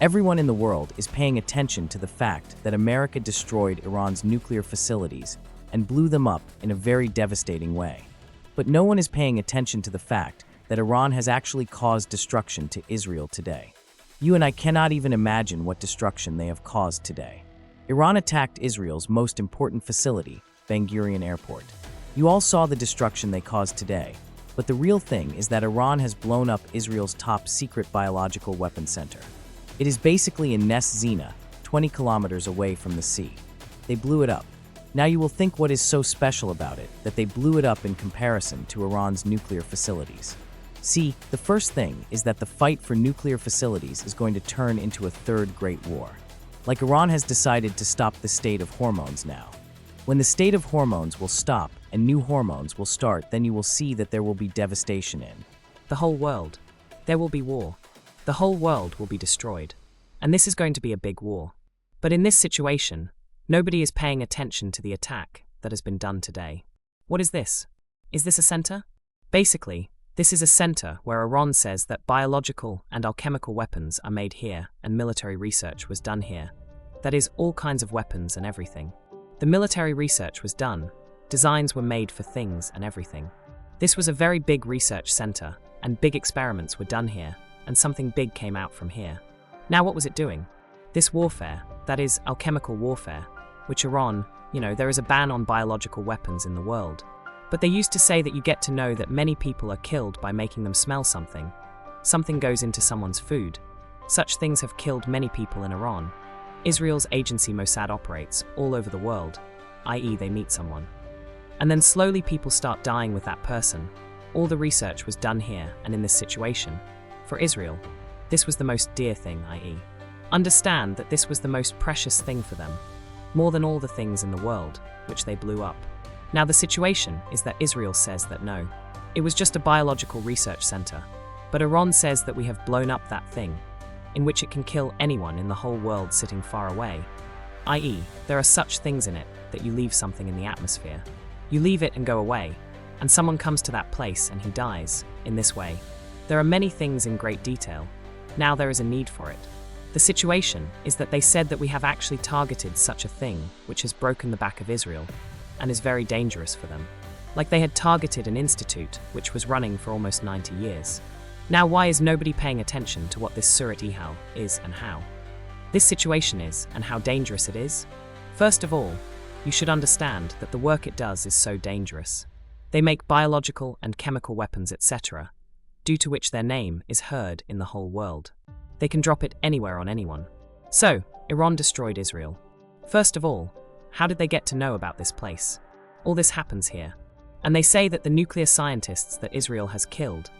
Everyone in the world is paying attention to the fact that America destroyed Iran's nuclear facilities and blew them up in a very devastating way. But no one is paying attention to the fact that Iran has actually caused destruction to Israel today. You and I cannot even imagine what destruction they have caused today. Iran attacked Israel's most important facility, Ben Gurion Airport. You all saw the destruction they caused today, but the real thing is that Iran has blown up Israel's top secret biological weapons center. It is basically in Nes Zina, 20 kilometers away from the sea. They blew it up. Now you will think what is so special about it, that they blew it up in comparison to Iran's nuclear facilities. See, the first thing is that the fight for nuclear facilities is going to turn into a third great war. Like Iran has decided to stop the state of hormones now. When the state of hormones will stop and new hormones will start, then you will see that there will be devastation in the whole world. There will be war. The whole world will be destroyed. And this is going to be a big war. But in this situation, nobody is paying attention to the attack that has been done today. What is this? Is this a center? Basically, this is a center where Iran says that biological and alchemical weapons are made here and military research was done here. That is, all kinds of weapons and everything. The military research was done. Designs were made for things and everything. This was a very big research center, and big experiments were done here, and something big came out from here. Now what was it doing? This warfare, that is, alchemical warfare, which Iran, there is a ban on biological weapons in the world. But they used to say that you get to know that many people are killed by making them smell something. Something goes into someone's food. Such things have killed many people in Iran. Israel's agency Mossad operates all over the world, i.e. they meet someone. And then slowly people start dying with that person. All the research was done here and in this situation. For Israel, this was the most dear thing, i.e. understand that this was the most precious thing for them, more than all the things in the world, which they blew up. Now the situation is that Israel says that no, it was just a biological research center, but Iran says that we have blown up that thing, in which it can kill anyone in the whole world sitting far away, i.e. there are such things in it that you leave something in the atmosphere. You leave it and go away, and someone comes to that place and he dies, in this way. There are many things in great detail. Now there is a need for it. The situation is that they said that we have actually targeted such a thing which has broken the back of Israel, and is very dangerous for them. Like they had targeted an institute which was running for almost 90 years. Now why is nobody paying attention to what this Surat Ihal is and how? This situation is and how dangerous it is? First of all, you should understand that the work it does is so dangerous. They make biological and chemical weapons, etc., due to which their name is heard in the whole world. They can drop it anywhere on anyone. So, Iran destroyed Israel. First of all, how did they get to know about this place? All this happens here. And they say that the nuclear scientists that Israel has killed,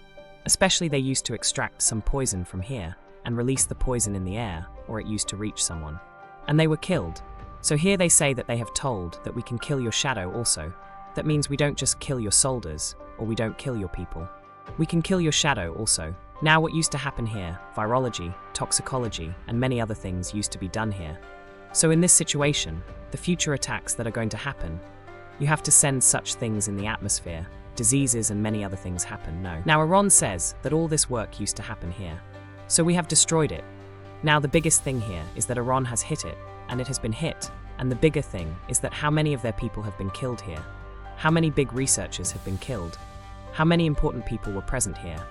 especially they used to extract some poison from here and release the poison in the air, or it used to reach someone. And they were killed. So here they say that they have told that we can kill your shadow also. That means we don't just kill your soldiers, or we don't kill your people. We can kill your shadow also. Now what used to happen here, virology, toxicology, and many other things used to be done here. So in this situation, the future attacks that are going to happen, you have to send such things in the atmosphere, diseases and many other things happen, no. Now Iran says that all this work used to happen here. So we have destroyed it. Now the biggest thing here is that Iran has hit it, and it has been hit, and the bigger thing is that how many of their people have been killed here. How many big researchers have been killed? How many important people were present here?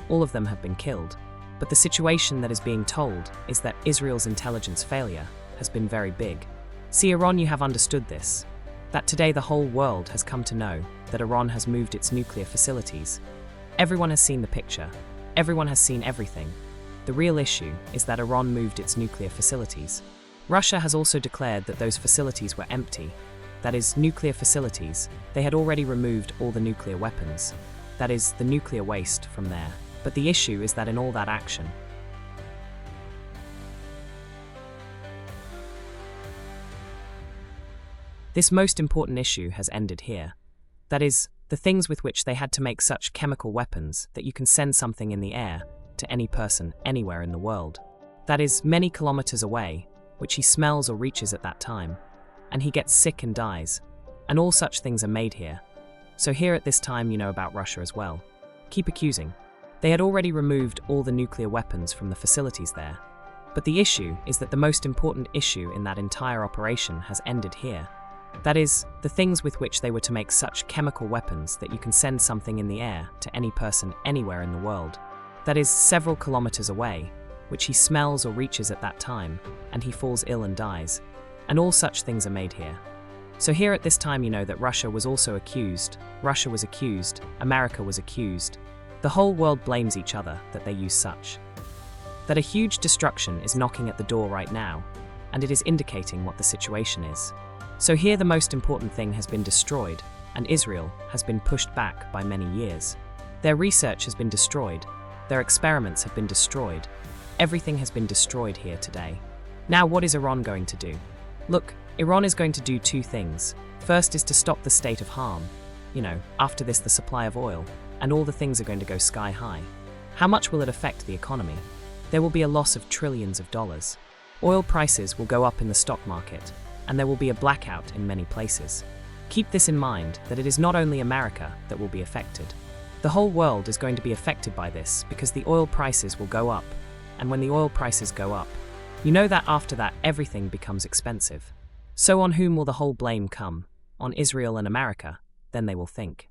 All of them have been killed. But the situation that is being told is that Israel's intelligence failure has been very big. See, Iran, you have understood this. That today the whole world has come to know that Iran has moved its nuclear facilities. Everyone has seen the picture. Everyone has seen everything. The real issue is that Iran moved its nuclear facilities. Russia has also declared that those facilities were empty. That is, nuclear facilities. They had already removed all the nuclear weapons. That is, the nuclear waste from there. But the issue is that in all that action, this most important issue has ended here. That is, the things with which they had to make such chemical weapons that you can send something in the air to any person anywhere in the world. That is, many kilometers away, which he smells or reaches at that time, and he gets sick and dies. And all such things are made here. So here at this time you know about Russia as well. Keep accusing. They had already removed all the nuclear weapons from the facilities there. But the issue is that the most important issue in that entire operation has ended here. That is, the things with which they were to make such chemical weapons that you can send something in the air to any person anywhere in the world. That is, several kilometers away, which he smells or reaches at that time, and he falls ill and dies. And all such things are made here. So here at this time you know that Russia was also accused, Russia was accused, America was accused. The whole world blames each other that they use such. That a huge destruction is knocking at the door right now, and it is indicating what the situation is. So here the most important thing has been destroyed, and Israel has been pushed back by many years. Their research has been destroyed, their experiments have been destroyed, everything has been destroyed here today. Now what is Iran going to do? Look, Iran is going to do two things. First is to stop the state of harm. After this the supply of oil, and all the things are going to go sky high. How much will it affect the economy? There will be a loss of trillions of dollars. Oil prices will go up in the stock market, and there will be a blackout in many places. Keep this in mind, that it is not only America that will be affected. The whole world is going to be affected by this because the oil prices will go up, and when the oil prices go up, you know that after that everything becomes expensive. So on whom will the whole blame come? On Israel and America? Then they will think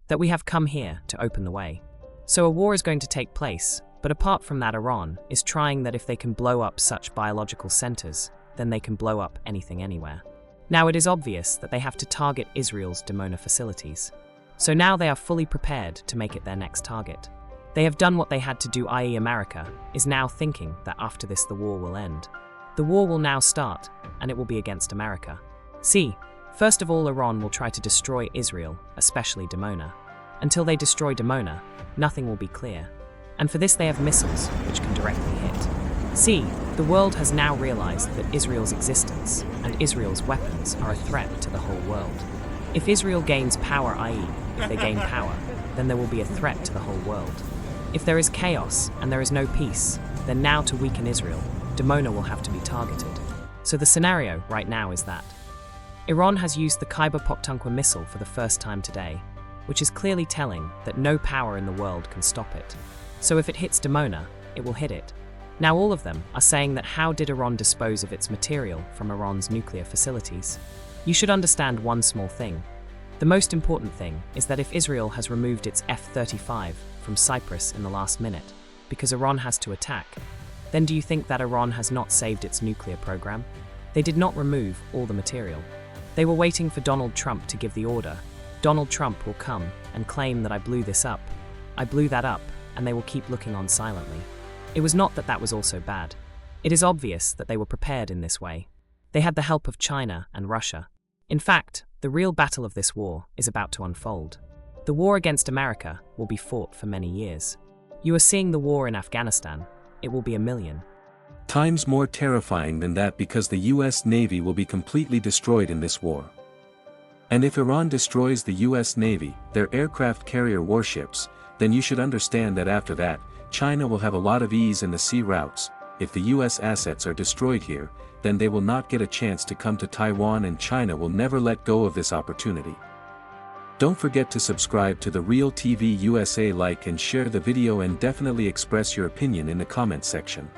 that we have come here to open the way. So a war is going to take place, but apart from that Iran is trying that if they can blow up such biological centers, then they can blow up anything anywhere. Now it is obvious that they have to target Israel's Dimona facilities. So now they are fully prepared to make it their next target. They have done what they had to do, i.e. America is now thinking that after this the war will end. The war will now start, and it will be against America. See, first of all Iran will try to destroy Israel, especially Dimona. Until they destroy Dimona, nothing will be clear. And for this they have missiles, which can directly hit. See, the world has now realized that Israel's existence and Israel's weapons are a threat to the whole world. If Israel gains power, i.e. if they gain power, then there will be a threat to the whole world. If there is chaos and there is no peace, then now to weaken Israel, Dimona will have to be targeted. So the scenario right now is that Iran has used the Khyber Pakhtunkhwa missile for the first time today, which is clearly telling that no power in the world can stop it. So if it hits Dimona, it will hit it. Now all of them are saying that how did Iran dispose of its material from Iran's nuclear facilities? You should understand one small thing. The most important thing is that if Israel has removed its F-35 from Cyprus in the last minute, because Iran has to attack, then do you think that Iran has not saved its nuclear program? They did not remove all the material. They were waiting for Donald Trump to give the order. Donald Trump will come and claim that I blew this up. I blew that up, and they will keep looking on silently. It was not that that was also bad. It is obvious that they were prepared in this way. They had the help of China and Russia. In fact, the real battle of this war is about to unfold. The war against America will be fought for many years. You are seeing the war in Afghanistan. It will be 1,000,000 times more terrifying than that because the US Navy will be completely destroyed in this war. And if Iran destroys the US Navy, their aircraft carrier warships, then you should understand that after that, China will have a lot of ease in the sea routes. If the US assets are destroyed here, then they will not get a chance to come to Taiwan, and China will never let go of this opportunity. Don't forget to subscribe to the Real TV USA, like and share the video, and definitely express your opinion in the comment section.